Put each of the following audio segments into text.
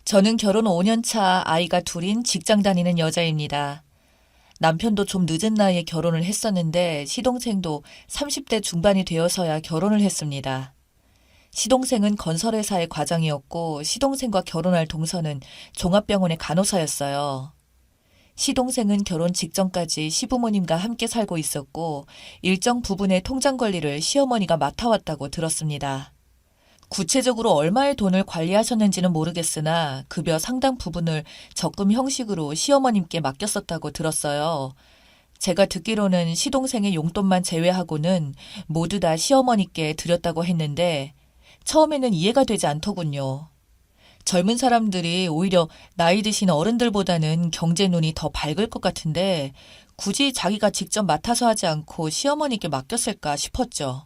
저는 결혼 5년 차 아이가 둘인 직장 다니는 여자입니다. 남편도 좀 늦은 나이에 결혼을 했었는데 시동생도 30대 중반이 되어서야 결혼을 했습니다. 시동생은 건설회사의 과장이었고 시동생과 결혼할 동서는 종합병원의 간호사였어요. 시동생은 결혼 직전까지 시부모님과 함께 살고 있었고 일정 부분의 통장 관리를 시어머니가 맡아왔다고 들었습니다. 구체적으로 얼마의 돈을 관리하셨는지는 모르겠으나 급여 상당 부분을 적금 형식으로 시어머님께 맡겼었다고 들었어요. 제가 듣기로는 시동생의 용돈만 제외하고는 모두 다 시어머니께 드렸다고 했는데 처음에는 이해가 되지 않더군요. 젊은 사람들이 오히려 나이 드신 어른들보다는 경제 눈이 더 밝을 것 같은데 굳이 자기가 직접 맡아서 하지 않고 시어머니께 맡겼을까 싶었죠.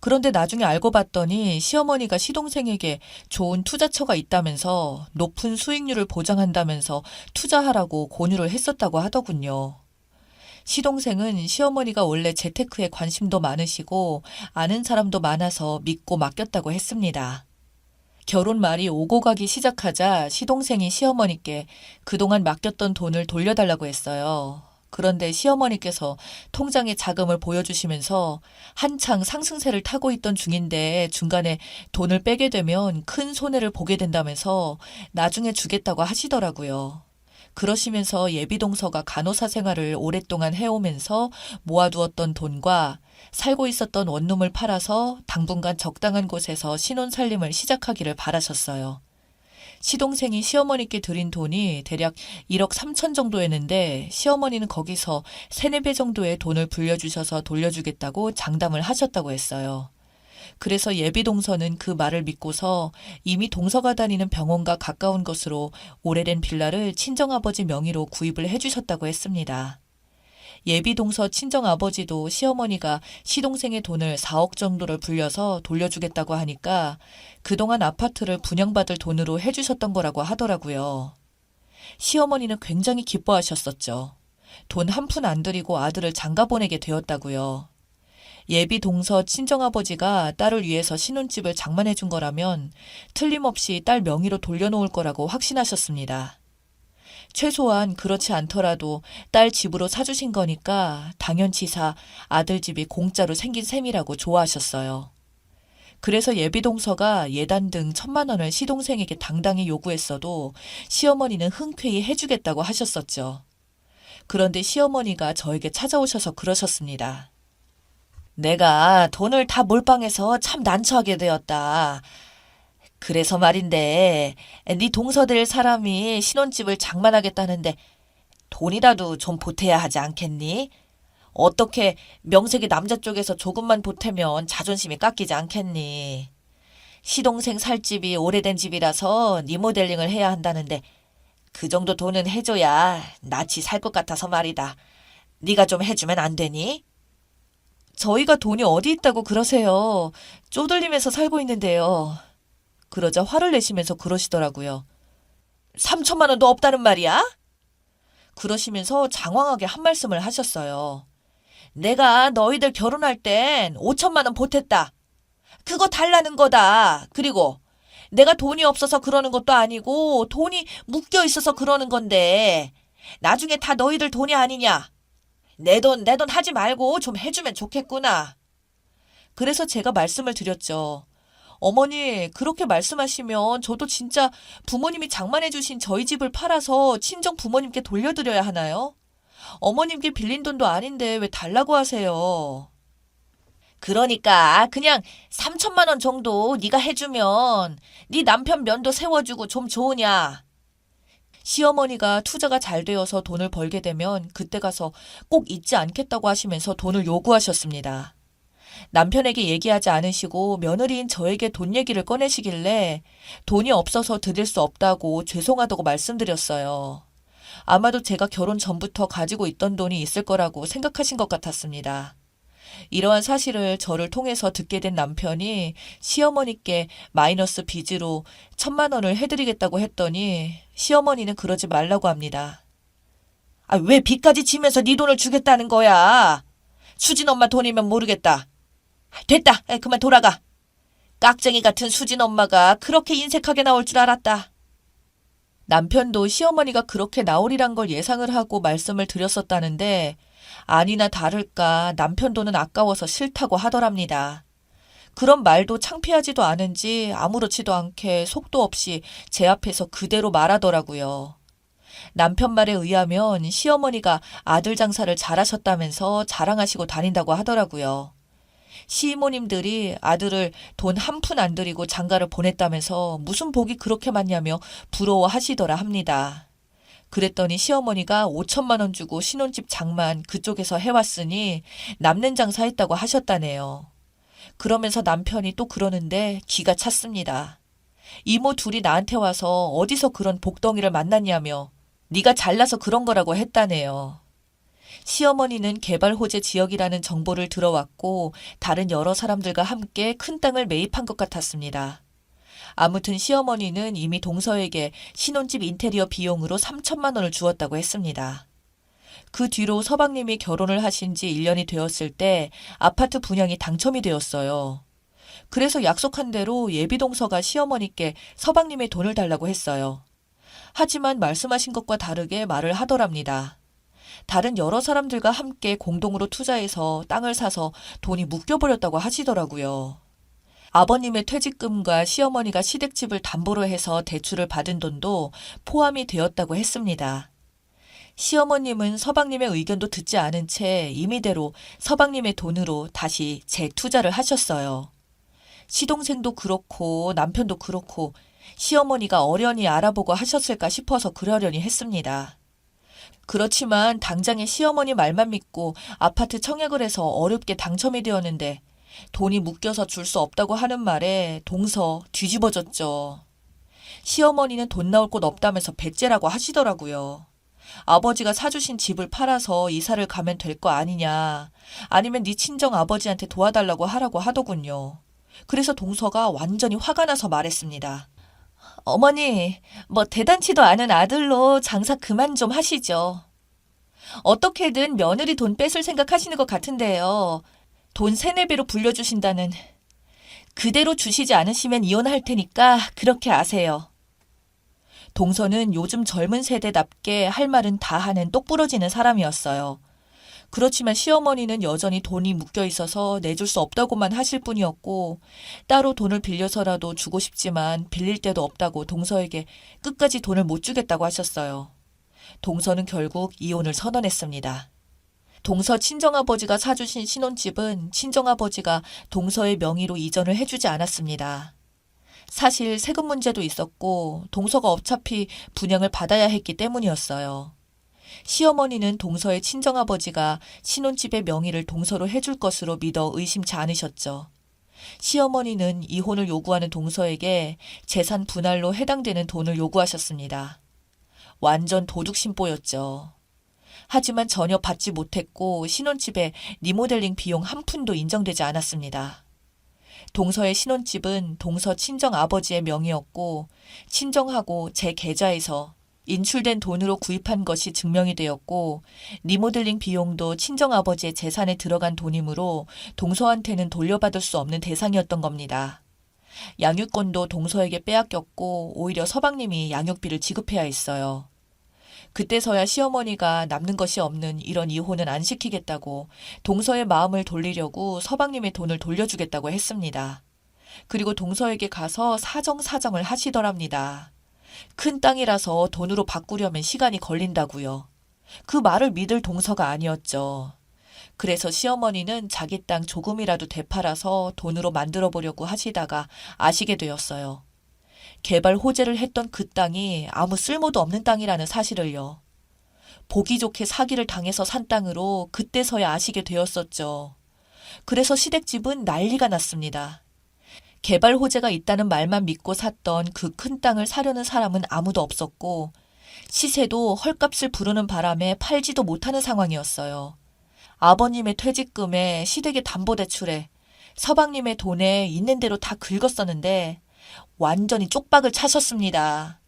그런데 나중에 알고 봤더니 시어머니가 시동생에게 좋은 투자처가 있다면서 높은 수익률을 보장한다면서 투자하라고 권유를 했었다고 하더군요. 시동생은 시어머니가 원래 재테크에 관심도 많으시고 아는 사람도 많아서 믿고 맡겼다고 했습니다. 결혼 말이 오고 가기 시작하자 시동생이 시어머니께 그동안 맡겼던 돈을 돌려달라고 했어요. 그런데 시어머니께서 통장에 자금을 보여주시면서 한창 상승세를 타고 있던 중인데 중간에 돈을 빼게 되면 큰 손해를 보게 된다면서 나중에 주겠다고 하시더라고요. 그러시면서 예비동서가 간호사 생활을 오랫동안 해오면서 모아두었던 돈과 살고 있었던 원룸을 팔아서 당분간 적당한 곳에서 신혼살림을 시작하기를 바라셨어요. 시동생이 시어머니께 드린 돈이 대략 1억 3천 정도였는데 시어머니는 거기서 3, 4배 정도의 돈을 불려주셔서 돌려주겠다고 장담을 하셨다고 했어요. 그래서 예비동서는 그 말을 믿고서 이미 동서가 다니는 병원과 가까운 곳으로 오래된 빌라를 친정아버지 명의로 구입을 해주셨다고 했습니다. 예비동서 친정아버지도 시어머니가 시동생의 돈을 4억 정도를 불려서 돌려주겠다고 하니까 그동안 아파트를 분양받을 돈으로 해주셨던 거라고 하더라고요. 시어머니는 굉장히 기뻐하셨었죠. 돈 한 푼 안 들이고 아들을 장가 보내게 되었다고요. 예비동서 친정아버지가 딸을 위해서 신혼집을 장만해 준 거라면 틀림없이 딸 명의로 돌려놓을 거라고 확신하셨습니다. 최소한 그렇지 않더라도 딸 집으로 사주신 거니까 당연치사 아들 집이 공짜로 생긴 셈이라고 좋아하셨어요. 그래서 예비동서가 예단 등 1,000만 원을 시동생에게 당당히 요구했어도 시어머니는 흔쾌히 해주겠다고 하셨었죠. 그런데 시어머니가 저에게 찾아오셔서 그러셨습니다. 내가 돈을 다 몰빵해서 참 난처하게 되었다. 그래서 말인데, 네 동서 될 사람이 신혼집을 장만하겠다는데 돈이라도 좀 보태야 하지 않겠니? 어떻게 명색이 남자 쪽에서 조금만 보태면 자존심이 깎이지 않겠니? 시동생 살 집이 오래된 집이라서 리모델링을 해야 한다는데 그 정도 돈은 해줘야 낯이 살 것 같아서 말이다. 네가 좀 해주면 안 되니? 저희가 돈이 어디 있다고 그러세요. 쪼들리면서 살고 있는데요. 그러자 화를 내시면서 그러시더라고요. 3천만 원도 없다는 말이야? 그러시면서 장황하게 한 말씀을 하셨어요. 내가 너희들 결혼할 땐 5천만 원 보탰다. 그거 달라는 거다. 그리고 내가 돈이 없어서 그러는 것도 아니고 돈이 묶여 있어서 그러는 건데 나중에 다 너희들 돈이 아니냐. 내 돈 하지 말고 좀 해주면 좋겠구나. 그래서 제가 말씀을 드렸죠. 어머니, 그렇게 말씀하시면 저도 진짜 부모님이 장만해 주신 저희 집을 팔아서 친정 부모님께 돌려드려야 하나요? 어머님께 빌린 돈도 아닌데 왜 달라고 하세요? 그러니까 그냥 3천만 원 정도 네가 해주면 네 남편 면도 세워주고 좀 좋으냐? 시어머니가 투자가 잘 되어서 돈을 벌게 되면 그때 가서 꼭 잊지 않겠다고 하시면서 돈을 요구하셨습니다. 남편에게 얘기하지 않으시고 며느리인 저에게 돈 얘기를 꺼내시길래 돈이 없어서 드릴 수 없다고 죄송하다고 말씀드렸어요. 아마도 제가 결혼 전부터 가지고 있던 돈이 있을 거라고 생각하신 것 같았습니다. 이러한 사실을 저를 통해서 듣게 된 남편이 시어머니께 마이너스 빚으로 1,000만 원을 해드리겠다고 했더니 시어머니는 그러지 말라고 합니다. 아, 왜 빚까지 지면서 네 돈을 주겠다는 거야? 수진 엄마 돈이면 모르겠다. 됐다. 그만 돌아가. 깍쟁이 같은 수진 엄마가 그렇게 인색하게 나올 줄 알았다. 남편도 시어머니가 그렇게 나오리란 걸 예상을 하고 말씀을 드렸었다는데 아니나 다를까 남편 돈은 아까워서 싫다고 하더랍니다. 그런 말도 창피하지도 않은지 아무렇지도 않게 속도 없이 제 앞에서 그대로 말하더라고요. 남편 말에 의하면 시어머니가 아들 장사를 잘하셨다면서 자랑하시고 다닌다고 하더라고요. 시이모님들이 아들을 돈 한 푼 안 들이고 장가를 보냈다면서 무슨 복이 그렇게 많냐며 부러워하시더라 합니다. 그랬더니 시어머니가 5천만 원 주고 신혼집 장만 그쪽에서 해왔으니 남는 장사했다고 하셨다네요. 그러면서 남편이 또 그러는데 기가 찼습니다. 이모 둘이 나한테 와서 어디서 그런 복덩이를 만났냐며 네가 잘나서 그런 거라고 했다네요. 시어머니는 개발호재 지역이라는 정보를 들어왔고 다른 여러 사람들과 함께 큰 땅을 매입한 것 같았습니다. 아무튼 시어머니는 이미 동서에게 신혼집 인테리어 비용으로 3천만 원을 주었다고 했습니다. 그 뒤로 서방님이 결혼을 하신 지 1년이 되었을 때 아파트 분양이 당첨이 되었어요. 그래서 약속한 대로 예비동서가 시어머니께 서방님의 돈을 달라고 했어요. 하지만 말씀하신 것과 다르게 말을 하더랍니다. 다른 여러 사람들과 함께 공동으로 투자해서 땅을 사서 돈이 묶여버렸다고 하시더라고요. 아버님의 퇴직금과 시어머니가 시댁집을 담보로 해서 대출을 받은 돈도 포함이 되었다고 했습니다. 시어머님은 서방님의 의견도 듣지 않은 채 임의대로 서방님의 돈으로 다시 재투자를 하셨어요. 시동생도 그렇고 남편도 그렇고 시어머니가 어련히 알아보고 하셨을까 싶어서 그러려니 했습니다. 그렇지만 당장에 시어머니 말만 믿고 아파트 청약을 해서 어렵게 당첨이 되었는데 돈이 묶여서 줄 수 없다고 하는 말에 동서 뒤집어졌죠. 시어머니는 돈 나올 곳 없다면서 배째라고 하시더라고요. 아버지가 사주신 집을 팔아서 이사를 가면 될 거 아니냐, 아니면 네 친정 아버지한테 도와달라고 하라고 하더군요. 그래서 동서가 완전히 화가 나서 말했습니다. 어머니, 뭐 대단치도 않은 아들로 장사 그만 좀 하시죠. 어떻게든 며느리 돈 뺏을 생각하시는 것 같은데요. 돈 3, 4배로 불려주신다는. 그대로 주시지 않으시면 이혼할 테니까 그렇게 아세요. 동서는 요즘 젊은 세대답게 할 말은 다 하는 똑부러지는 사람이었어요. 그렇지만 시어머니는 여전히 돈이 묶여 있어서 내줄 수 없다고만 하실 뿐이었고 따로 돈을 빌려서라도 주고 싶지만 빌릴 데도 없다고 동서에게 끝까지 돈을 못 주겠다고 하셨어요. 동서는 결국 이혼을 선언했습니다. 동서 친정아버지가 사주신 신혼집은 친정아버지가 동서의 명의로 이전을 해주지 않았습니다. 사실 세금 문제도 있었고 동서가 어차피 분양을 받아야 했기 때문이었어요. 시어머니는 동서의 친정아버지가 신혼집의 명의를 동서로 해줄 것으로 믿어 의심치 않으셨죠. 시어머니는 이혼을 요구하는 동서에게 재산 분할로 해당되는 돈을 요구하셨습니다. 완전 도둑심보였죠. 하지만 전혀 받지 못했고 신혼집에 리모델링 비용 한 푼도 인정되지 않았습니다. 동서의 신혼집은 동서 친정아버지의 명의였고 친정하고 제 계좌에서 인출된 돈으로 구입한 것이 증명이 되었고 리모델링 비용도 친정아버지의 재산에 들어간 돈이므로 동서한테는 돌려받을 수 없는 대상이었던 겁니다. 양육권도 동서에게 빼앗겼고 오히려 서방님이 양육비를 지급해야 했어요. 그때서야 시어머니가 남는 것이 없는 이런 이혼은 안 시키겠다고 동서의 마음을 돌리려고 서방님의 돈을 돌려주겠다고 했습니다. 그리고 동서에게 가서 사정사정을 하시더랍니다. 큰 땅이라서 돈으로 바꾸려면 시간이 걸린다고요. 그 말을 믿을 동서가 아니었죠. 그래서 시어머니는 자기 땅 조금이라도 되팔아서 돈으로 만들어 보려고 하시다가 아시게 되었어요. 개발 호재를 했던 그 땅이 아무 쓸모도 없는 땅이라는 사실을요. 보기 좋게 사기를 당해서 산 땅으로 그때서야 아시게 되었었죠. 그래서 시댁집은 난리가 났습니다. 개발 호재가 있다는 말만 믿고 샀던 그 큰 땅을 사려는 사람은 아무도 없었고 시세도 헐값을 부르는 바람에 팔지도 못하는 상황이었어요. 아버님의 퇴직금에 시댁의 담보대출에 서방님의 돈에 있는 대로 다 긁었었는데 완전히 쪽박을 차셨습니다.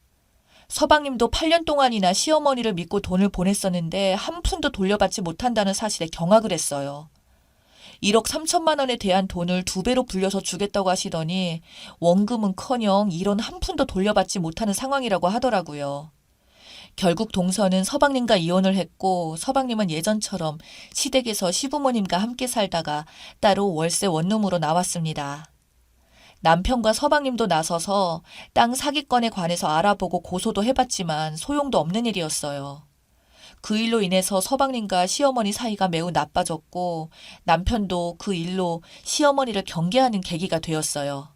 서방님도 8년 동안이나 시어머니를 믿고 돈을 보냈었는데 한 푼도 돌려받지 못한다는 사실에 경악을 했어요. 1억 3천만 원에 대한 돈을 2배로 불려서 주겠다고 하시더니 원금은커녕 이런 한 푼도 돌려받지 못하는 상황이라고 하더라고요. 결국 동서는 서방님과 이혼을 했고 서방님은 예전처럼 시댁에서 시부모님과 함께 살다가 따로 월세 원룸으로 나왔습니다. 남편과 서방님도 나서서 땅 사기건에 관해서 알아보고 고소도 해봤지만 소용도 없는 일이었어요. 그 일로 인해서 서방님과 시어머니 사이가 매우 나빠졌고 남편도 그 일로 시어머니를 경계하는 계기가 되었어요.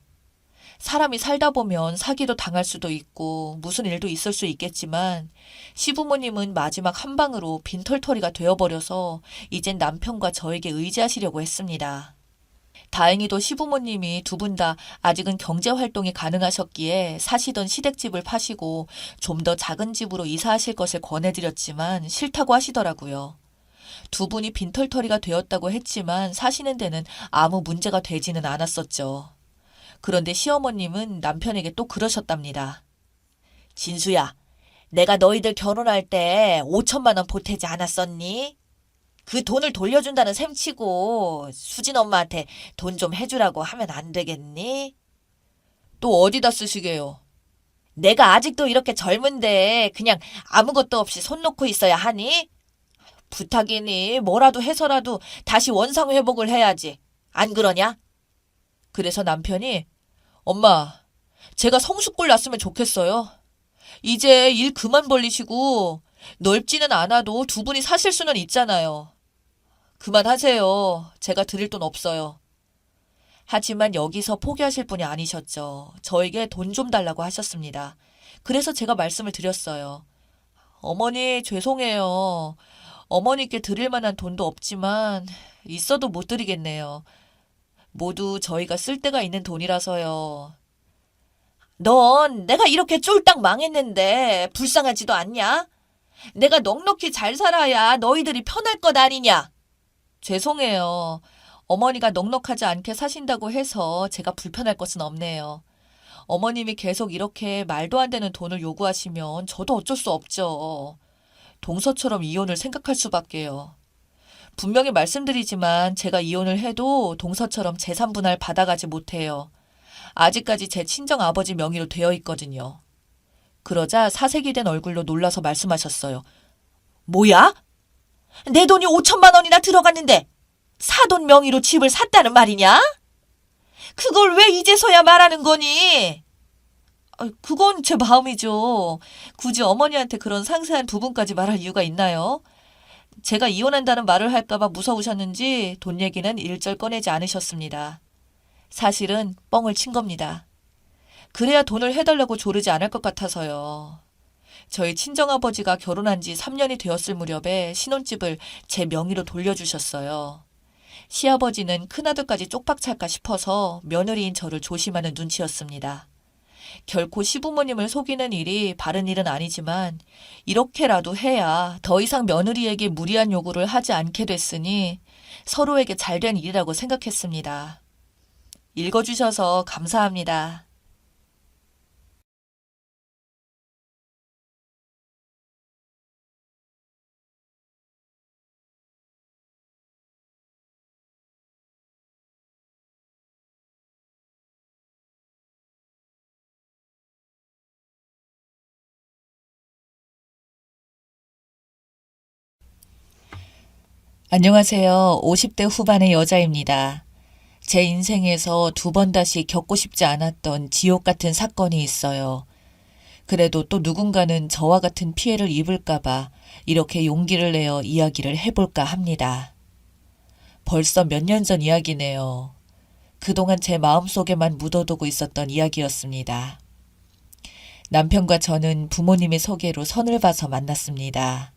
사람이 살다 보면 사기도 당할 수도 있고 무슨 일도 있을 수 있겠지만 시부모님은 마지막 한 방으로 빈털터리가 되어버려서 이젠 남편과 저에게 의지하시려고 했습니다. 다행히도 시부모님이 두 분 다 아직은 경제활동이 가능하셨기에 사시던 시댁집을 파시고 좀 더 작은 집으로 이사하실 것을 권해드렸지만 싫다고 하시더라고요. 두 분이 빈털터리가 되었다고 했지만 사시는 데는 아무 문제가 되지는 않았었죠. 그런데 시어머님은 남편에게 또 그러셨답니다. 진수야, 내가 너희들 결혼할 때 5천만 원 보태지 않았었니? 그 돈을 돌려준다는 셈치고 수진 엄마한테 돈 좀 해주라고 하면 안 되겠니? 또 어디다 쓰시게요? 내가 아직도 이렇게 젊은데 그냥 아무것도 없이 손 놓고 있어야 하니? 부탁이니 뭐라도 해서라도 다시 원상 회복을 해야지. 안 그러냐? 그래서 남편이 엄마, 제가 성숙골 났으면 좋겠어요. 이제 일 그만 벌리시고 넓지는 않아도 두 분이 사실 수는 있잖아요. 그만하세요. 제가 드릴 돈 없어요. 하지만 여기서 포기하실 분이 아니셨죠. 저에게 돈 좀 달라고 하셨습니다. 그래서 제가 말씀을 드렸어요. 어머니, 죄송해요. 어머니께 드릴 만한 돈도 없지만 있어도 못 드리겠네요. 모두 저희가 쓸 데가 있는 돈이라서요. 넌 내가 이렇게 쫄딱 망했는데 불쌍하지도 않냐? 내가 넉넉히 잘 살아야 너희들이 편할 것 아니냐? 죄송해요. 어머니가 넉넉하지 않게 사신다고 해서 제가 불편할 것은 없네요. 어머님이 계속 이렇게 말도 안 되는 돈을 요구하시면 저도 어쩔 수 없죠. 동서처럼 이혼을 생각할 수밖에요. 분명히 말씀드리지만 제가 이혼을 해도 동서처럼 재산 분할 받아가지 못해요. 아직까지 제 친정 아버지 명의로 되어 있거든요. 그러자 사색이 된 얼굴로 놀라서 말씀하셨어요. 뭐야? 내 돈이 5천만 원이나 들어갔는데 사돈 명의로 집을 샀다는 말이냐? 그걸 왜 이제서야 말하는 거니? 그건 제 마음이죠. 굳이 어머니한테 그런 상세한 부분까지 말할 이유가 있나요? 제가 이혼한다는 말을 할까봐 무서우셨는지 돈 얘기는 일절 꺼내지 않으셨습니다. 사실은 뻥을 친 겁니다. 그래야 돈을 해달라고 조르지 않을 것 같아서요. 저희 친정아버지가 결혼한 지 3년이 되었을 무렵에 신혼집을 제 명의로 돌려주셨어요. 시아버지는 큰아들까지 쪽박찰까 싶어서 며느리인 저를 조심하는 눈치였습니다. 결코 시부모님을 속이는 일이 바른 일은 아니지만 이렇게라도 해야 더 이상 며느리에게 무리한 요구를 하지 않게 됐으니 서로에게 잘된 일이라고 생각했습니다. 읽어주셔서 감사합니다. 안녕하세요. 50대 후반의 여자입니다. 제 인생에서 두 번 다시 겪고 싶지 않았던 지옥 같은 사건이 있어요. 그래도 또 누군가는 저와 같은 피해를 입을까봐 이렇게 용기를 내어 이야기를 해볼까 합니다. 벌써 몇 년 전 이야기네요. 그동안 제 마음속에만 묻어두고 있었던 이야기였습니다. 남편과 저는 부모님의 소개로 선을 봐서 만났습니다.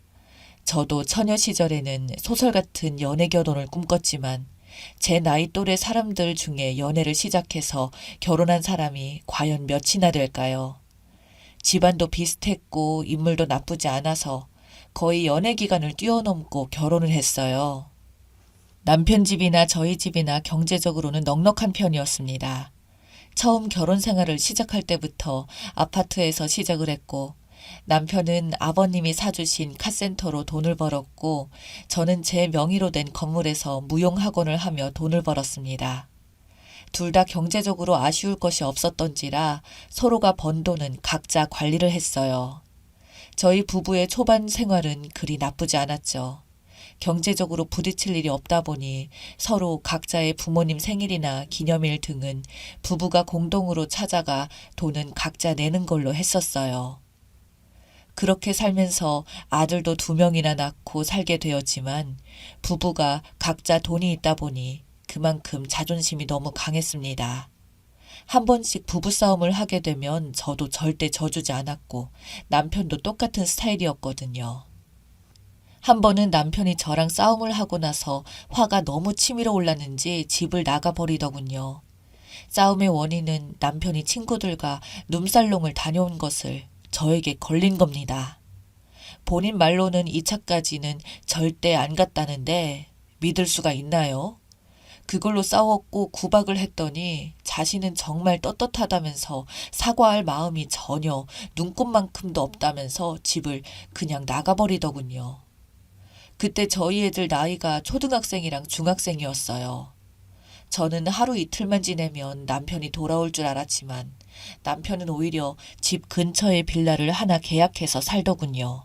저도 처녀 시절에는 소설 같은 연애 결혼을 꿈꿨지만 제 나이 또래 사람들 중에 연애를 시작해서 결혼한 사람이 과연 몇이나 될까요? 집안도 비슷했고 인물도 나쁘지 않아서 거의 연애 기간을 뛰어넘고 결혼을 했어요. 남편 집이나 저희 집이나 경제적으로는 넉넉한 편이었습니다. 처음 결혼 생활을 시작할 때부터 아파트에서 시작을 했고 남편은 아버님이 사주신 카센터로 돈을 벌었고 저는 제 명의로 된 건물에서 무용학원을 하며 돈을 벌었습니다. 둘 다 경제적으로 아쉬울 것이 없었던지라 서로가 번 돈은 각자 관리를 했어요. 저희 부부의 초반 생활은 그리 나쁘지 않았죠. 경제적으로 부딪힐 일이 없다 보니 서로 각자의 부모님 생일이나 기념일 등은 부부가 공동으로 찾아가 돈은 각자 내는 걸로 했었어요. 그렇게 살면서 아들도 2명이나 낳고 살게 되었지만 부부가 각자 돈이 있다 보니 그만큼 자존심이 너무 강했습니다. 한 번씩 부부싸움을 하게 되면 저도 절대 져주지 않았고 남편도 똑같은 스타일이었거든요. 한 번은 남편이 저랑 싸움을 하고 나서 화가 너무 치밀어 올랐는지 집을 나가버리더군요. 싸움의 원인은 남편이 친구들과 룸살롱을 다녀온 것을 저에게 걸린 겁니다. 본인 말로는 2차까지는 절대 안 갔다는데 믿을 수가 있나요? 그걸로 싸웠고 구박을 했더니 자신은 정말 떳떳하다면서 사과할 마음이 전혀 눈꼽만큼도 없다면서 집을 그냥 나가버리더군요. 그때 저희 애들 나이가 초등학생이랑 중학생이었어요. 저는 하루 이틀만 지내면 남편이 돌아올 줄 알았지만 남편은 오히려 집 근처에 빌라를 하나 계약해서 살더군요.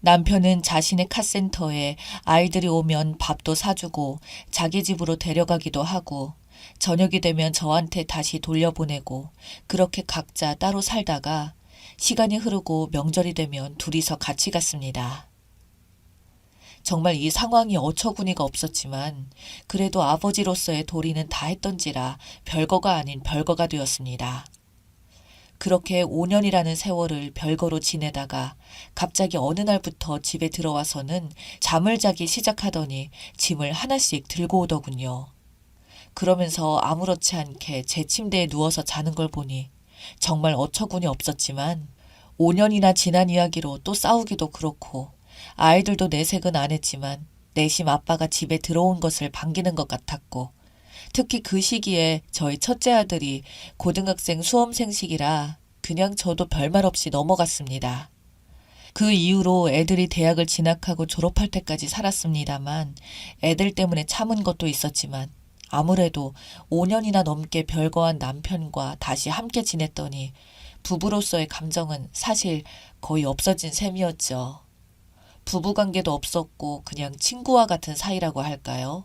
남편은 자신의 카센터에 아이들이 오면 밥도 사주고 자기 집으로 데려가기도 하고 저녁이 되면 저한테 다시 돌려보내고 그렇게 각자 따로 살다가 시간이 흐르고 명절이 되면 둘이서 같이 갔습니다. 정말 이 상황이 어처구니가 없었지만 그래도 아버지로서의 도리는 다 했던지라 별거가 아닌 별거가 되었습니다. 그렇게 5년이라는 세월을 별거로 지내다가 갑자기 어느 날부터 집에 들어와서는 잠을 자기 시작하더니 짐을 하나씩 들고 오더군요. 그러면서 아무렇지 않게 제 침대에 누워서 자는 걸 보니 정말 어처구니 없었지만 5년이나 지난 이야기로 또 싸우기도 그렇고 아이들도 내색은 안 했지만 내심 아빠가 집에 들어온 것을 반기는 것 같았고 특히 그 시기에 저희 첫째 아들이 고등학생 수험생식이라 그냥 저도 별말 없이 넘어갔습니다. 그 이후로 애들이 대학을 진학하고 졸업할 때까지 살았습니다만 애들 때문에 참은 것도 있었지만 아무래도 5년이나 넘게 별거한 남편과 다시 함께 지냈더니 부부로서의 감정은 사실 거의 없어진 셈이었죠. 부부관계도 없었고 그냥 친구와 같은 사이라고 할까요?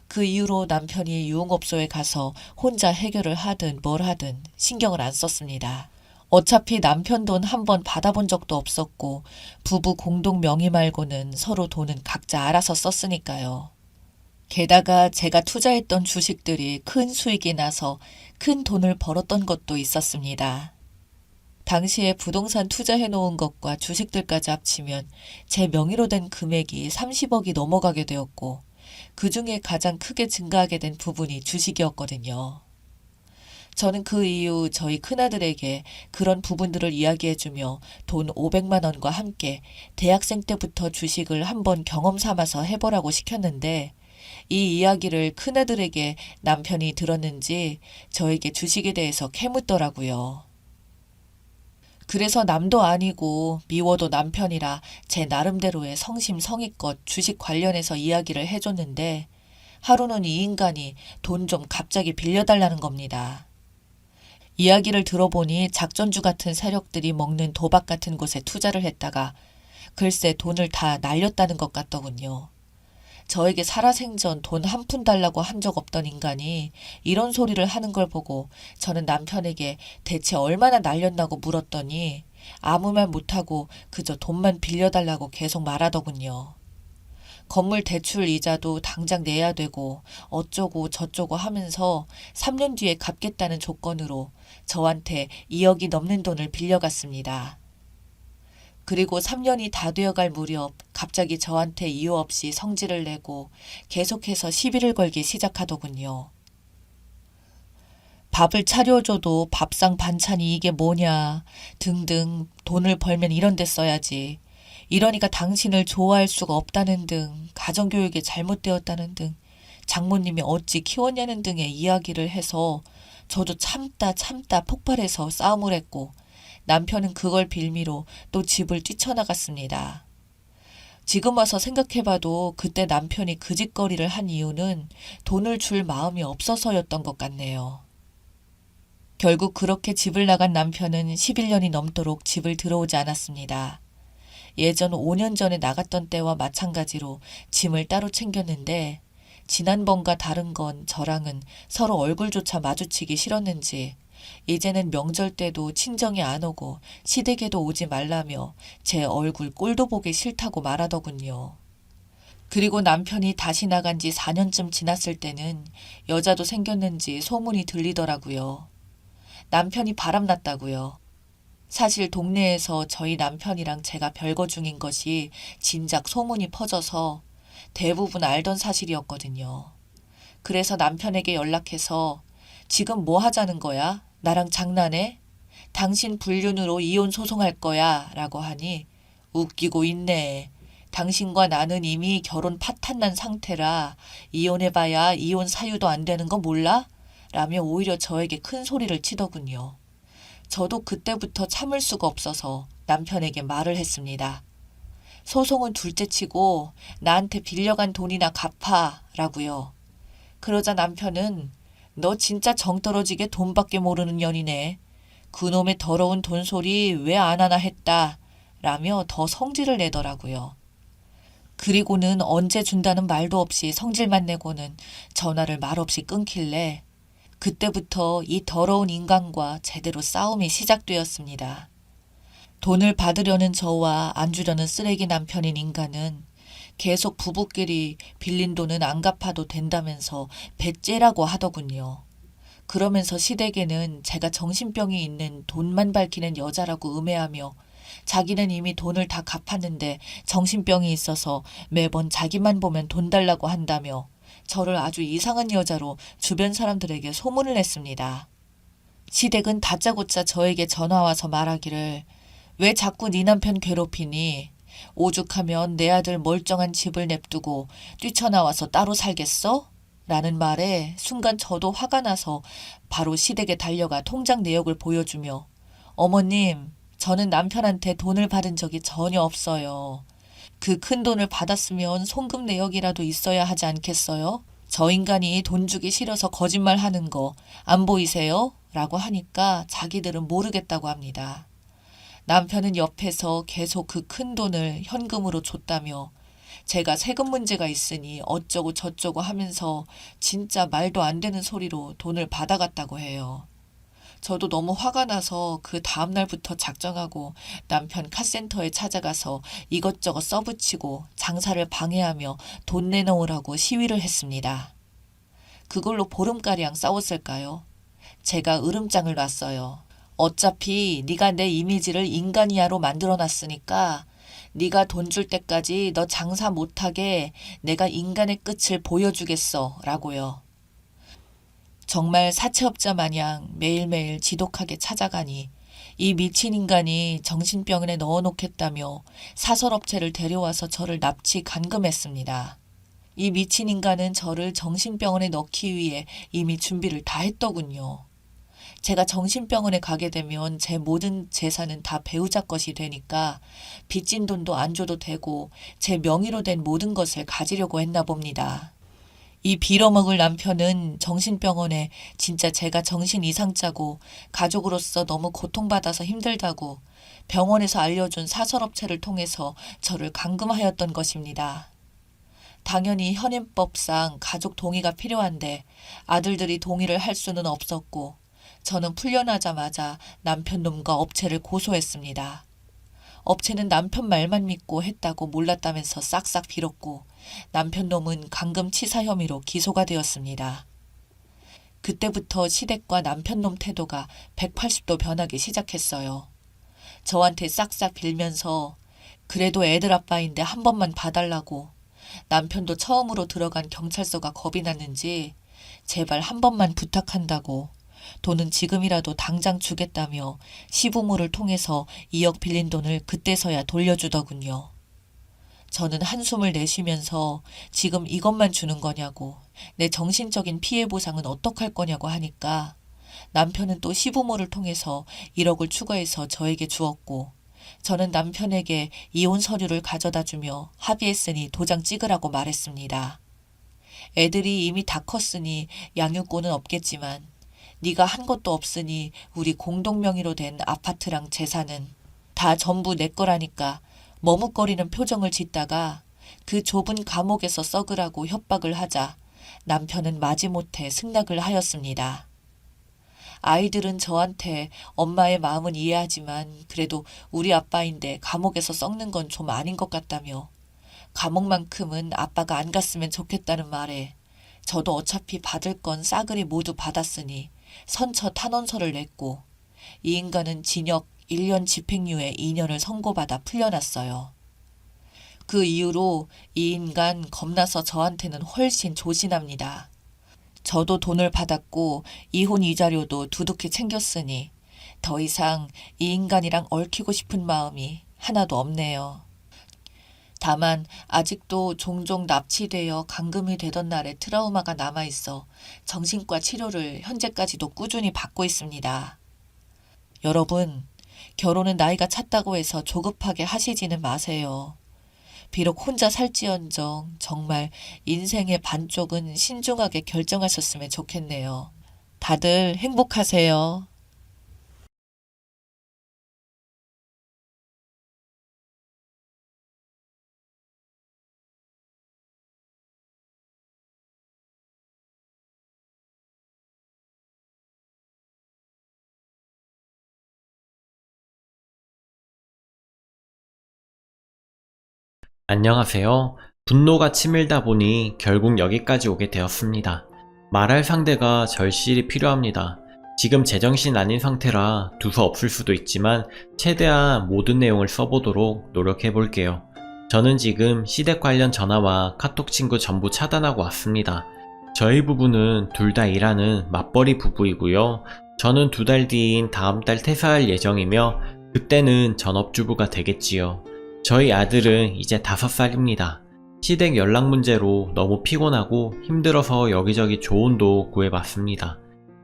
그 이후로 남편이 유흥업소에 가서 혼자 해결을 하든 뭘 하든 신경을 안 썼습니다. 어차피 남편 돈 한 번 받아본 적도 없었고 부부 공동 명의 말고는 서로 돈은 각자 알아서 썼으니까요. 게다가 제가 투자했던 주식들이 큰 수익이 나서 큰 돈을 벌었던 것도 있었습니다. 당시에 부동산 투자해 놓은 것과 주식들까지 합치면 제 명의로 된 금액이 30억이 넘어가게 되었고 그 중에 가장 크게 증가하게 된 부분이 주식이었거든요. 저는 그 이후 저희 큰아들에게 그런 부분들을 이야기해주며 돈 500만 원과 함께 대학생 때부터 주식을 한번 경험 삼아서 해보라고 시켰는데 이 이야기를 큰아들에게 남편이 들었는지 저에게 주식에 대해서 캐묻더라고요. 그래서 남도 아니고 미워도 남편이라 제 나름대로의 성심성의껏 주식 관련해서 이야기를 해줬는데 하루는 이 인간이 돈 좀 갑자기 빌려달라는 겁니다. 이야기를 들어보니 작전주 같은 세력들이 먹는 도박 같은 곳에 투자를 했다가 글쎄 돈을 다 날렸다는 것 같더군요. 저에게 살아생전 돈 한 푼 달라고 한 적 없던 인간이 이런 소리를 하는 걸 보고 저는 남편에게 대체 얼마나 날렸나고 물었더니 아무 말 못하고 그저 돈만 빌려달라고 계속 말하더군요. 건물 대출 이자도 당장 내야 되고 어쩌고 저쩌고 하면서 3년 뒤에 갚겠다는 조건으로 저한테 2억이 넘는 돈을 빌려갔습니다. 그리고 3년이 다 되어갈 무렵 갑자기 저한테 이유 없이 성질을 내고 계속해서 시비를 걸기 시작하더군요. 밥을 차려줘도 밥상 반찬이 이게 뭐냐 등등 돈을 벌면 이런 데 써야지. 이러니까 당신을 좋아할 수가 없다는 등 가정교육이 잘못되었다는 등 장모님이 어찌 키웠냐는 등의 이야기를 해서 저도 참다 폭발해서 싸움을 했고 남편은 그걸 빌미로 또 집을 뛰쳐나갔습니다. 지금 와서 생각해봐도 그때 남편이 그 짓거리를 한 이유는 돈을 줄 마음이 없어서였던 것 같네요. 결국 그렇게 집을 나간 남편은 11년이 넘도록 집을 들어오지 않았습니다. 예전 5년 전에 나갔던 때와 마찬가지로 짐을 따로 챙겼는데 지난번과 다른 건 저랑은 서로 얼굴조차 마주치기 싫었는지 이제는 명절 때도 친정에 안 오고 시댁에도 오지 말라며 제 얼굴 꼴도 보기 싫다고 말하더군요. 그리고 남편이 다시 나간 지 4년쯤 지났을 때는 여자도 생겼는지 소문이 들리더라고요. 남편이 바람났다고요. 사실 동네에서 저희 남편이랑 제가 별거 중인 것이 진작 소문이 퍼져서 대부분 알던 사실이었거든요. 그래서 남편에게 연락해서 지금 뭐 하자는 거야? 나랑 장난해? 당신 불륜으로 이혼 소송할 거야 라고 하니 웃기고 있네. 당신과 나는 이미 결혼 파탄난 상태라 이혼해봐야 이혼 사유도 안 되는 거 몰라? 라며 오히려 저에게 큰 소리를 치더군요. 저도 그때부터 참을 수가 없어서 남편에게 말을 했습니다. 소송은 둘째치고 나한테 빌려간 돈이나 갚아 라고요. 그러자 남편은 너 진짜 정 떨어지게 돈밖에 모르는 년이네. 그놈의 더러운 돈소리 왜 안 하나 했다 라며 더 성질을 내더라고요. 그리고는 언제 준다는 말도 없이 성질만 내고는 전화를 말없이 끊길래 그때부터 이 더러운 인간과 제대로 싸움이 시작되었습니다. 돈을 받으려는 저와 안 주려는 쓰레기 남편인 인간은 계속 부부끼리 빌린 돈은 안 갚아도 된다면서 배째라고 하더군요. 그러면서 시댁에는 제가 정신병이 있는 돈만 밝히는 여자라고 음해하며 자기는 이미 돈을 다 갚았는데 정신병이 있어서 매번 자기만 보면 돈 달라고 한다며 저를 아주 이상한 여자로 주변 사람들에게 소문을 냈습니다. 시댁은 다짜고짜 저에게 전화와서 말하기를 왜 자꾸 네 남편 괴롭히니? 오죽하면 내 아들 멀쩡한 집을 냅두고 뛰쳐나와서 따로 살겠어? 라는 말에 순간 저도 화가 나서 바로 시댁에 달려가 통장 내역을 보여주며 어머님, 저는 남편한테 돈을 받은 적이 전혀 없어요. 그 큰 돈을 받았으면 송금 내역이라도 있어야 하지 않겠어요? 저 인간이 돈 주기 싫어서 거짓말하는 거 안 보이세요? 라고 하니까 자기들은 모르겠다고 합니다. 남편은 옆에서 계속 그 큰 돈을 현금으로 줬다며 제가 세금 문제가 있으니 어쩌고 저쩌고 하면서 진짜 말도 안 되는 소리로 돈을 받아갔다고 해요. 저도 너무 화가 나서 그 다음날부터 작정하고 남편 카센터에 찾아가서 이것저것 써붙이고 장사를 방해하며 돈 내놓으라고 시위를 했습니다. 그걸로 보름가량 싸웠을까요? 제가 으름장을 놨어요. 어차피 네가 내 이미지를 인간이야로 만들어놨으니까 네가 돈 줄 때까지 너 장사 못하게 내가 인간의 끝을 보여주겠어 라고요. 정말 사채업자 마냥 매일매일 지독하게 찾아가니 이 미친 인간이 정신병원에 넣어놓겠다며 사설업체를 데려와서 저를 납치 감금했습니다. 이 미친 인간은 저를 정신병원에 넣기 위해 이미 준비를 다 했더군요. 제가 정신병원에 가게 되면 제 모든 재산은 다 배우자 것이 되니까 빚진 돈도 안 줘도 되고 제 명의로 된 모든 것을 가지려고 했나 봅니다. 이 빌어먹을 남편은 정신병원에 진짜 제가 정신 이상자고 가족으로서 너무 고통받아서 힘들다고 병원에서 알려준 사설업체를 통해서 저를 감금하였던 것입니다. 당연히 현행법상 가족 동의가 필요한데 아들들이 동의를 할 수는 없었고 저는 풀려나자마자 남편 놈과 업체를 고소했습니다. 업체는 남편 말만 믿고 했다고 몰랐다면서 싹싹 빌었고 남편 놈은 감금치사 혐의로 기소가 되었습니다. 그때부터 시댁과 남편 놈 태도가 180도 변하기 시작했어요. 저한테 싹싹 빌면서 그래도 애들 아빠인데 한 번만 봐달라고 남편도 처음으로 들어간 경찰서가 겁이 났는지 제발 한 번만 부탁한다고 돈은 지금이라도 당장 주겠다며 시부모를 통해서 2억 빌린 돈을 그때서야 돌려주더군요. 저는 한숨을 내쉬면서 지금 이것만 주는 거냐고 내 정신적인 피해 보상은 어떡할 거냐고 하니까 남편은 또 시부모를 통해서 1억을 추가해서 저에게 주었고 저는 남편에게 이혼 서류를 가져다 주며 합의했으니 도장 찍으라고 말했습니다. 애들이 이미 다 컸으니 양육권은 없겠지만 네가 한 것도 없으니 우리 공동 명의로 된 아파트랑 재산은 다 전부 내 거라니까 머뭇거리는 표정을 짓다가 그 좁은 감옥에서 썩으라고 협박을 하자 남편은 마지못해 승낙을 하였습니다. 아이들은 저한테 엄마의 마음은 이해하지만 그래도 우리 아빠인데 감옥에서 썩는 건 좀 아닌 것 같다며 감옥만큼은 아빠가 안 갔으면 좋겠다는 말에 저도 어차피 받을 건 싸그리 모두 받았으니 선처 탄원서를 냈고 이 인간은 징역 1년 집행유예 2년을 선고받아 풀려났어요. 그 이후로 이 인간 겁나서 저한테는 훨씬 조신합니다. 저도 돈을 받았고 이혼 이자료도 두둑히 챙겼으니 더 이상 이 인간이랑 얽히고 싶은 마음이 하나도 없네요. 다만 아직도 종종 납치되어 감금이 되던 날의 트라우마가 남아있어 정신과 치료를 현재까지도 꾸준히 받고 있습니다. 여러분, 결혼은 나이가 찼다고 해서 조급하게 하시지는 마세요. 비록 혼자 살지언정 정말 인생의 반쪽은 신중하게 결정하셨으면 좋겠네요. 다들 행복하세요. 안녕하세요. 분노가 치밀다 보니 결국 여기까지 오게 되었습니다. 말할 상대가 절실히 필요합니다. 지금 제정신 아닌 상태라 두서 없을 수도 있지만 최대한 모든 내용을 써보도록 노력해 볼게요. 저는 지금 시댁 관련 전화와 카톡 친구 전부 차단하고 왔습니다. 저희 부부는 둘 다 일하는 맞벌이 부부이고요. 저는 2달 뒤인 다음 달 퇴사할 예정이며 그때는 전업주부가 되겠지요. 저희 아들은 이제 5살입니다. 시댁 연락 문제로 너무 피곤하고 힘들어서 여기저기 조언도 구해봤습니다.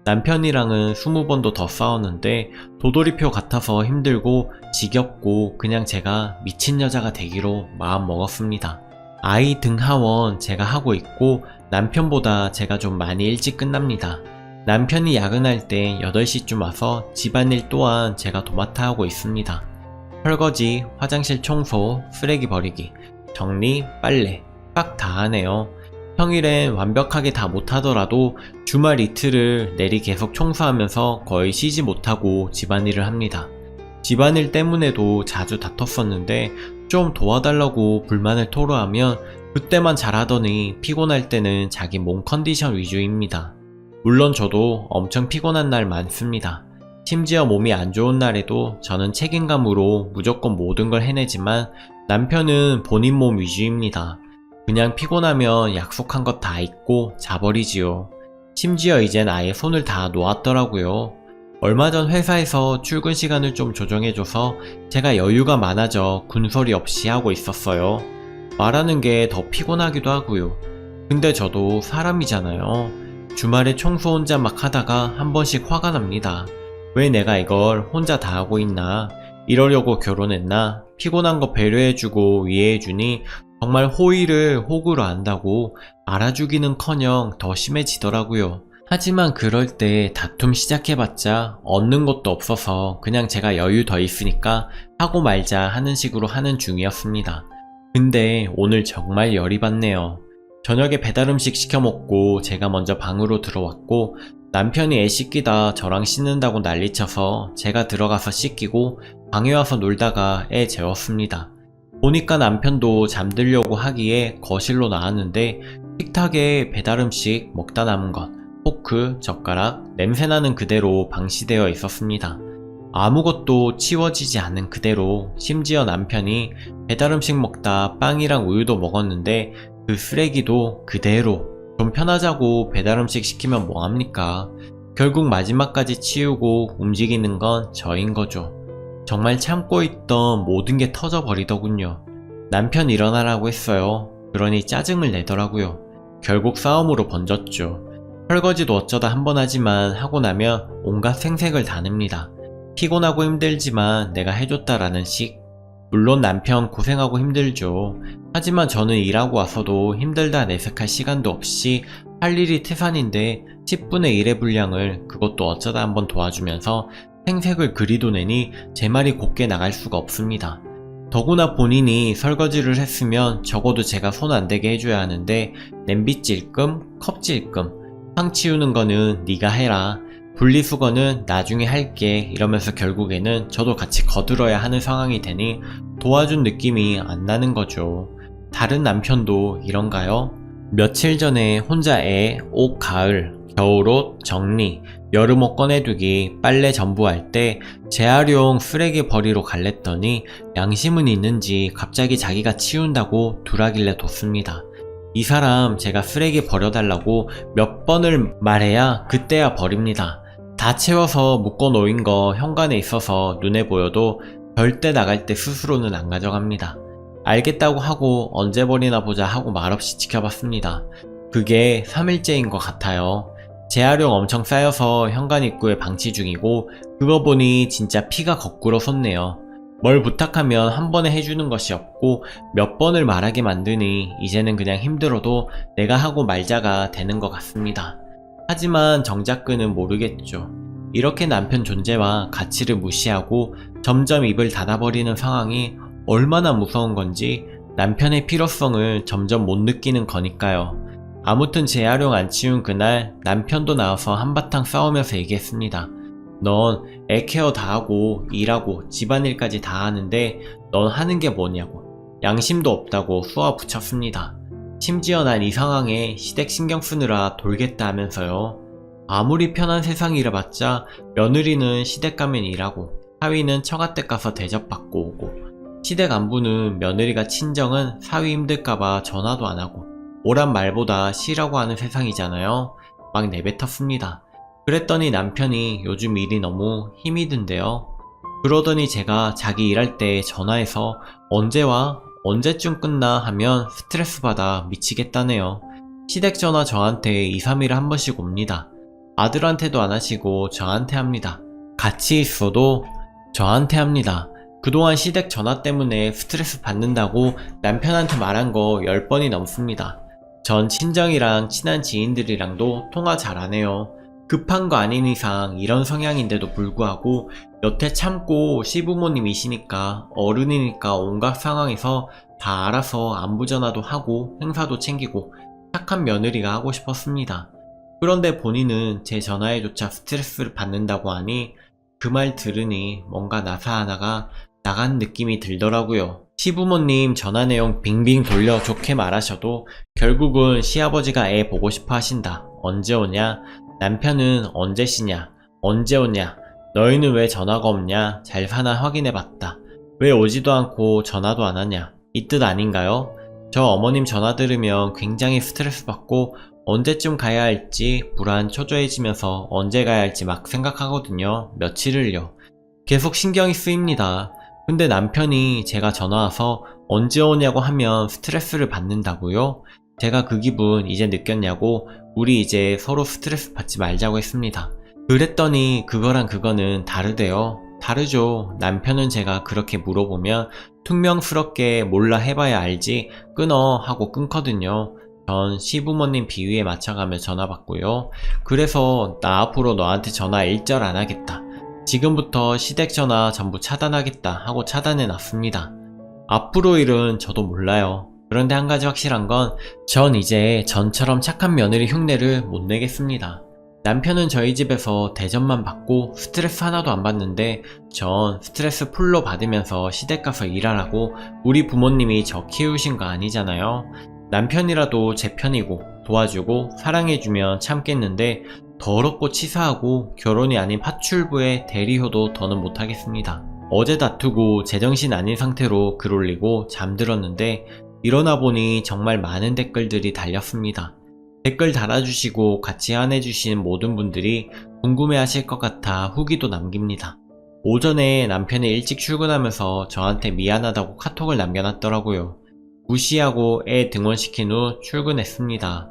남편이랑은 20번도 더 싸웠는데 도돌이표 같아서 힘들고 지겹고 그냥 제가 미친 여자가 되기로 마음먹었습니다. 아이 등하원 제가 하고 있고 남편보다 제가 좀 많이 일찍 끝납니다. 남편이 야근할 때 8시쯤 와서 집안일 또한 제가 도맡아 하고 있습니다. 설거지, 화장실 청소, 쓰레기 버리기, 정리, 빨래 딱 다 하네요. 평일엔 완벽하게 다 못하더라도 주말 이틀을 내리 계속 청소하면서 거의 쉬지 못하고 집안일을 합니다. 집안일 때문에도 자주 다퉜었는데 좀 도와달라고 불만을 토로하면 그때만 잘하더니 피곤할 때는 자기 몸 컨디션 위주입니다. 물론 저도 엄청 피곤한 날 많습니다. 심지어 몸이 안 좋은 날에도 저는 책임감으로 무조건 모든 걸 해내지만 남편은 본인 몸 위주입니다. 그냥 피곤하면 약속한 것 다 잊고 자버리지요. 심지어 이젠 아예 손을 다 놓았더라고요. 얼마 전 회사에서 출근 시간을 좀 조정해줘서 제가 여유가 많아져 군소리 없이 하고 있었어요. 말하는 게 더 피곤하기도 하고요. 근데 저도 사람이잖아요. 주말에 청소 혼자 막 하다가 한 번씩 화가 납니다. 왜 내가 이걸 혼자 다 하고 있나? 이러려고 결혼했나? 피곤한 거 배려해주고 이해해주니 정말 호의를 호구로 안다고 알아주기는커녕 더 심해지더라고요. 하지만 그럴 때 다툼 시작해봤자 얻는 것도 없어서 그냥 제가 여유 더 있으니까 하고 말자 하는 식으로 하는 중이었습니다. 근데 오늘 정말 열이 받네요. 저녁에 배달음식 시켜먹고 제가 먼저 방으로 들어왔고 남편이 애 씻기다 저랑 씻는다고 난리쳐서 제가 들어가서 씻기고 방에 와서 놀다가 애 재웠습니다. 보니까 남편도 잠들려고 하기에 거실로 나왔는데 식탁에 배달음식 먹다 남은 것, 포크, 젓가락, 냄새나는 그대로 방치되어 있었습니다. 아무것도 치워지지 않는 그대로 심지어 남편이 배달음식 먹다 빵이랑 우유도 먹었는데 그 쓰레기도 그대로. 좀 편하자고 배달음식 시키면 뭐합니까? 결국 마지막까지 치우고 움직이는 건 저인 거죠. 정말 참고 있던 모든 게 터져버리더군요. 남편 일어나라고 했어요. 그러니 짜증을 내더라고요. 결국 싸움으로 번졌죠. 설거지도 어쩌다 한 번 하지만 하고 나면 온갖 생색을 다 냅니다. 피곤하고 힘들지만 내가 해줬다라는 식. 물론 남편 고생하고 힘들죠. 하지만 저는 일하고 와서도 힘들다 내색할 시간도 없이 할 일이 태산인데 10분의 1의 분량을 그것도 어쩌다 한번 도와주면서 생색을 그리도 내니 제 말이 곱게 나갈 수가 없습니다. 더구나 본인이 설거지를 했으면 적어도 제가 손 안 대게 해줘야 하는데 냄비 찔끔, 컵 찔끔, 상 치우는 거는 네가 해라, 분리수거는 나중에 할게 이러면서 결국에는 저도 같이 거들어야 하는 상황이 되니 도와준 느낌이 안 나는 거죠. 다른 남편도 이런가요? 며칠 전에 혼자 옷 가을, 겨울옷 정리, 여름옷 꺼내두기, 빨래 전부 할 때 재활용 쓰레기 버리러 갈랬더니 양심은 있는지 갑자기 자기가 치운다고 두라길래 뒀습니다. 이 사람 제가 쓰레기 버려달라고 몇 번을 말해야 그때야 버립니다. 다 채워서 묶어 놓인 거 현관에 있어서 눈에 보여도 절대 나갈 때 스스로는 안 가져갑니다. 알겠다고 하고 언제 버리나 보자 하고 말없이 지켜봤습니다. 그게 3일째인 것 같아요. 재활용 엄청 쌓여서 현관 입구에 방치 중이고 그거 보니 진짜 피가 거꾸로 솟네요. 뭘 부탁하면 한 번에 해주는 것이 없고 몇 번을 말하게 만드니 이제는 그냥 힘들어도 내가 하고 말자가 되는 것 같습니다. 하지만 정작 그는 모르겠죠. 이렇게 남편 존재와 가치를 무시하고 점점 입을 닫아버리는 상황이 얼마나 무서운 건지 남편의 필요성을 점점 못 느끼는 거니까요. 아무튼 재활용 안 치운 그날 남편도 나와서 한바탕 싸우면서 얘기했습니다. 넌 애 케어 다 하고 일하고 집안일까지 다 하는데 넌 하는 게 뭐냐고, 양심도 없다고 쏘아 붙였습니다. 심지어 난 이 상황에 시댁 신경 쓰느라 돌겠다 하면서요. 아무리 편한 세상이라 봤자 며느리는 시댁 가면 일하고 사위는 처가댁 가서 대접받고 오고 시댁 안부는 며느리가 친정은 사위 힘들까봐 전화도 안 하고 오란 말보다 시라고 하는 세상이잖아요. 막 내뱉었습니다. 그랬더니 남편이 요즘 일이 너무 힘이 든대요. 그러더니 제가 자기 일할 때 전화해서 언제 와? 언제쯤 끝나? 하면 스트레스 받아 미치겠다네요. 시댁 전화 저한테 2, 3일에 한 번씩 옵니다. 아들한테도 안 하시고 저한테 합니다. 같이 있어도 저한테 합니다. 그동안 시댁 전화 때문에 스트레스 받는다고 남편한테 말한 거 10번이 넘습니다. 전 친정이랑 친한 지인들이랑도 통화 잘 안 해요. 급한 거 아닌 이상 이런 성향인데도 불구하고 여태 참고 시부모님이시니까 어른이니까 온갖 상황에서 다 알아서 안부 전화도 하고 행사도 챙기고 착한 며느리가 하고 싶었습니다. 그런데 본인은 제 전화에조차 스트레스를 받는다고 하니 그 말 들으니 뭔가 나사 하나가 나간 느낌이 들더라고요. 시부모님 전화 내용 빙빙 돌려 좋게 말하셔도 결국은 시아버지가 애 보고 싶어 하신다. 언제 오냐? 남편은 언제 쉬냐? 언제 오냐? 너희는 왜 전화가 없냐? 잘 사나 확인해봤다. 왜 오지도 않고 전화도 안 하냐? 이 뜻 아닌가요? 저 어머님 전화 들으면 굉장히 스트레스 받고 언제쯤 가야 할지 불안 초조해지면서 언제 가야 할지 막 생각하거든요. 며칠을요. 계속 신경이 쓰입니다. 근데 남편이 제가 전화 와서 언제 오냐고 하면 스트레스를 받는다고요? 제가 그 기분 이제 느꼈냐고 우리 이제 서로 스트레스 받지 말자고 했습니다. 그랬더니 그거랑 그거는 다르대요. 다르죠. 남편은 제가 그렇게 물어보면 퉁명스럽게 몰라 해봐야 알지 끊어 하고 끊거든요. 전 시부모님 비위에 맞춰가며 전화 받고요. 그래서 나 앞으로 너한테 전화 일절 안 하겠다. 지금부터 시댁 전화 전부 차단하겠다 하고 차단해 놨습니다. 앞으로 일은 저도 몰라요. 그런데 한 가지 확실한 건 전 이제 전처럼 착한 며느리 흉내를 못 내겠습니다. 남편은 저희 집에서 대접만 받고 스트레스 하나도 안 받는데 전 스트레스 풀로 받으면서 시댁 가서 일하라고 우리 부모님이 저 키우신 거 아니잖아요. 남편이라도 제 편이고 도와주고 사랑해주면 참겠는데 더럽고 치사하고 결혼이 아닌 파출부의 대리효도 더는 못하겠습니다. 어제 다투고 제정신 아닌 상태로 글 올리고 잠들었는데 일어나 보니 정말 많은 댓글들이 달렸습니다. 댓글 달아주시고 같이 안해주신 모든 분들이 궁금해하실 것 같아 후기도 남깁니다. 오전에 남편이 일찍 출근하면서 저한테 미안하다고 카톡을 남겨놨더라고요. 무시하고 애 등원시킨 후 출근했습니다.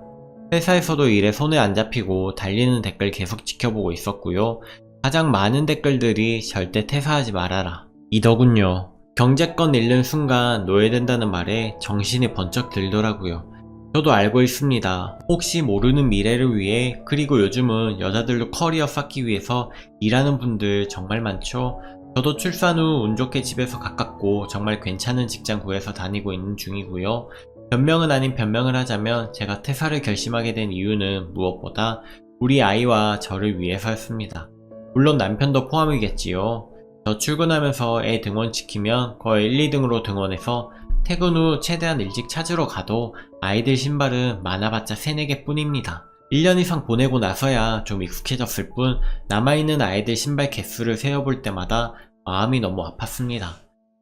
회사에서도 일에 손에 안 잡히고 달리는 댓글 계속 지켜보고 있었고요. 가장 많은 댓글들이 절대 퇴사하지 말아라 이더군요. 경제권 잃는 순간 노예된다는 말에 정신이 번쩍 들더라고요. 저도 알고 있습니다. 혹시 모르는 미래를 위해, 그리고 요즘은 여자들도 커리어 쌓기 위해서 일하는 분들 정말 많죠. 저도 출산 후 운 좋게 집에서 가깝고 정말 괜찮은 직장 구해서 다니고 있는 중이고요. 변명은 아닌 변명을 하자면 제가 퇴사를 결심하게 된 이유는 무엇보다 우리 아이와 저를 위해서였습니다. 물론 남편도 포함이겠지요. 저 출근하면서 애 등원시키면 거의 1, 2등으로 등원해서 퇴근 후 최대한 일찍 찾으러 가도 아이들 신발은 많아봤자 3, 4개 뿐입니다. 1년 이상 보내고 나서야 좀 익숙해졌을 뿐 남아있는 아이들 신발 개수를 세어볼 때마다 마음이 너무 아팠습니다.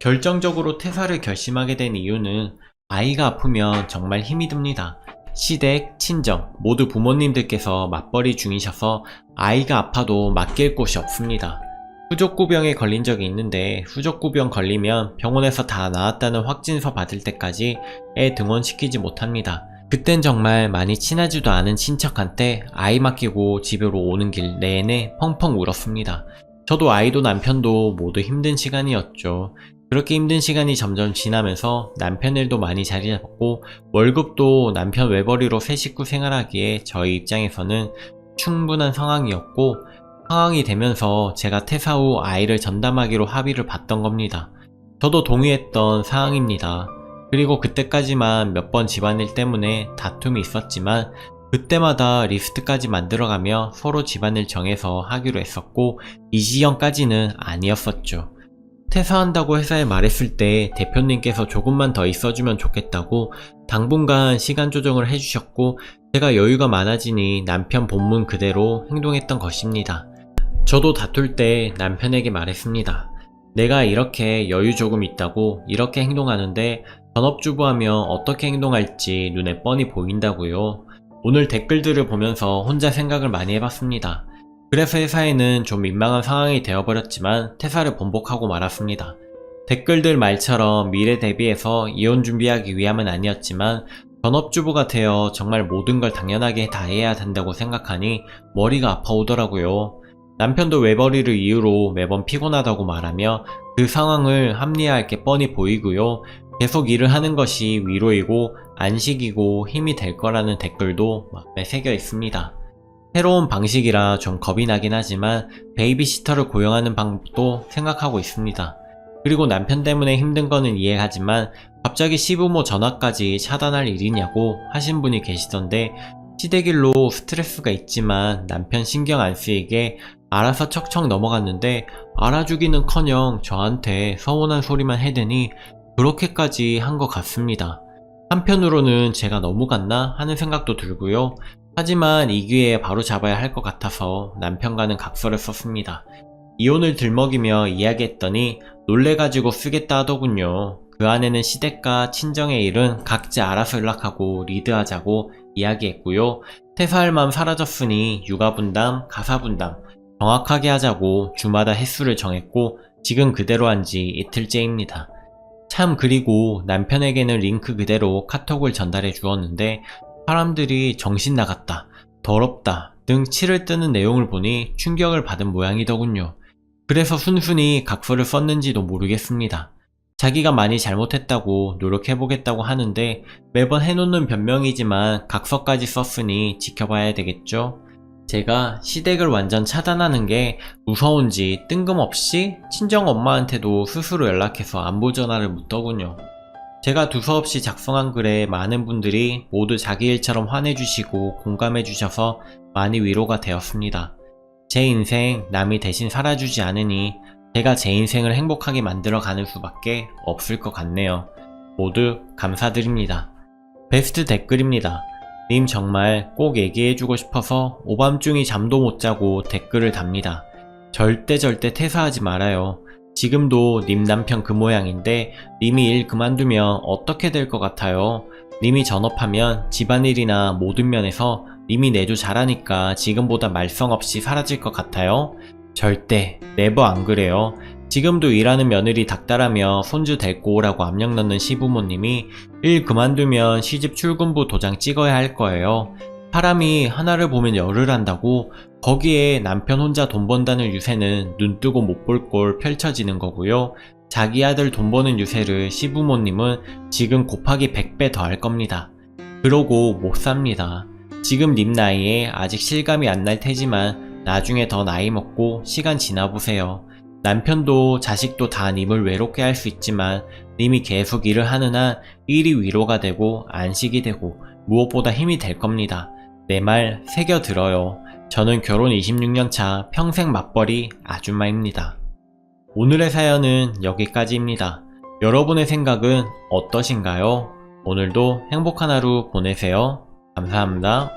결정적으로 퇴사를 결심하게 된 이유는 아이가 아프면 정말 힘이 듭니다. 시댁, 친정 모두 부모님들께서 맞벌이 중이셔서 아이가 아파도 맡길 곳이 없습니다. 후족구병에 걸린 적이 있는데 후족구병 걸리면 병원에서 다 나았다는 확진서 받을 때까지 애 등원시키지 못합니다. 그땐 정말 많이 친하지도 않은 친척한테 아이 맡기고 집으로 오는 길 내내 펑펑 울었습니다. 저도 아이도 남편도 모두 힘든 시간이었죠. 그렇게 힘든 시간이 점점 지나면서 남편 일도 많이 자리 잡았고 월급도 남편 외벌이로 새 식구 생활하기에 저희 입장에서는 충분한 상황이었고 상황이 되면서 제가 퇴사 후 아이를 전담하기로 합의를 봤던 겁니다. 저도 동의했던 사항입니다. 그리고 그때까지만 몇 번 집안일 때문에 다툼이 있었지만 그때마다 리스트까지 만들어가며 서로 집안일 정해서 하기로 했었고 이 지경까지는 아니었었죠. 퇴사한다고 회사에 말했을 때 대표님께서 조금만 더 있어주면 좋겠다고 당분간 시간 조정을 해주셨고 제가 여유가 많아지니 남편 본문 그대로 행동했던 것입니다. 저도 다툴 때 남편에게 말했습니다. 내가 이렇게 여유 조금 있다고 이렇게 행동하는데 전업주부하며 어떻게 행동할지 눈에 뻔히 보인다고요. 오늘 댓글들을 보면서 혼자 생각을 많이 해봤습니다. 그래서 회사에는 좀 민망한 상황이 되어버렸지만 퇴사를 번복하고 말았습니다. 댓글들 말처럼 미래 대비해서 이혼 준비하기 위함은 아니었지만 전업주부가 되어 정말 모든 걸 당연하게 다 해야 된다고 생각하니 머리가 아파오더라고요. 남편도 외벌이를 이유로 매번 피곤하다고 말하며 그 상황을 합리화할 게 뻔히 보이고요. 계속 일을 하는 것이 위로이고 안식이고 힘이 될 거라는 댓글도 마음에 새겨 있습니다. 새로운 방식이라 좀 겁이 나긴 하지만 베이비시터를 고용하는 방법도 생각하고 있습니다. 그리고 남편 때문에 힘든 거는 이해하지만 갑자기 시부모 전화까지 차단할 일이냐고 하신 분이 계시던데 시댁일로 스트레스가 있지만 남편 신경 안 쓰이게 알아서 척척 넘어갔는데 알아주기는커녕 저한테 서운한 소리만 해대니 그렇게까지 한 것 같습니다. 한편으로는 제가 너무 갔나 하는 생각도 들고요. 하지만 이 기회에 바로 잡아야 할 것 같아서 남편과는 각서를 썼습니다. 이혼을 들먹이며 이야기했더니 놀래가지고 쓰겠다 하더군요. 그 안에는 시댁과 친정의 일은 각자 알아서 연락하고 리드하자고 이야기했고요. 퇴사할 마음 사라졌으니 육아 분담, 가사 분담 정확하게 하자고 주마다 횟수를 정했고 지금 그대로 한 지 이틀째입니다. 참 그리고 남편에게는 링크 그대로 카톡을 전달해 주었는데 사람들이 정신 나갔다, 더럽다 등 치를 뜨는 내용을 보니 충격을 받은 모양이더군요. 그래서 순순히 각서를 썼는지도 모르겠습니다. 자기가 많이 잘못했다고 노력해보겠다고 하는데 매번 해놓는 변명이지만 각서까지 썼으니 지켜봐야 되겠죠? 제가 시댁을 완전 차단하는 게 무서운지 뜬금없이 친정엄마한테도 스스로 연락해서 안부 전화를 묻더군요. 제가 두서없이 작성한 글에 많은 분들이 모두 자기 일처럼 화내주시고 공감해주셔서 많이 위로가 되었습니다. 제 인생 남이 대신 살아주지 않으니 제가 제 인생을 행복하게 만들어가는 수밖에 없을 것 같네요. 모두 감사드립니다. 베스트 댓글입니다. 님 정말 꼭 얘기해주고 싶어서 오밤중이 잠도 못 자고 댓글을 답니다. 절대 퇴사하지 말아요. 지금도 님 남편 그 모양인데 님이 일 그만두면 어떻게 될 것 같아요? 님이 전업하면 집안일이나 모든 면에서 님이 내조 잘하니까 지금보다 말썽 없이 사라질 것 같아요? 절대 네버 안 그래요. 지금도 일하는 며느리 닥달하며 손주 데리고 오라고 압력 넣는 시부모님이 일 그만두면 시집 출근부 도장 찍어야 할 거예요. 사람이 하나를 보면 열을 한다고 거기에 남편 혼자 돈 번다는 유세는 눈 뜨고 못 볼 꼴 펼쳐지는 거고요. 자기 아들 돈 버는 유세를 시부모님은 지금 곱하기 100배 더 할 겁니다. 그러고 못 삽니다. 지금 님 나이에 아직 실감이 안 날 테지만 나중에 더 나이 먹고 시간 지나보세요. 남편도 자식도 다 님을 외롭게 할 수 있지만 님이 계속 일을 하는 한 일이 위로가 되고 안식이 되고 무엇보다 힘이 될 겁니다. 내 말 새겨 들어요. 저는 결혼 26년 차 평생 맞벌이 아줌마입니다. 오늘의 사연은 여기까지입니다. 여러분의 생각은 어떠신가요? 오늘도 행복한 하루 보내세요. 감사합니다.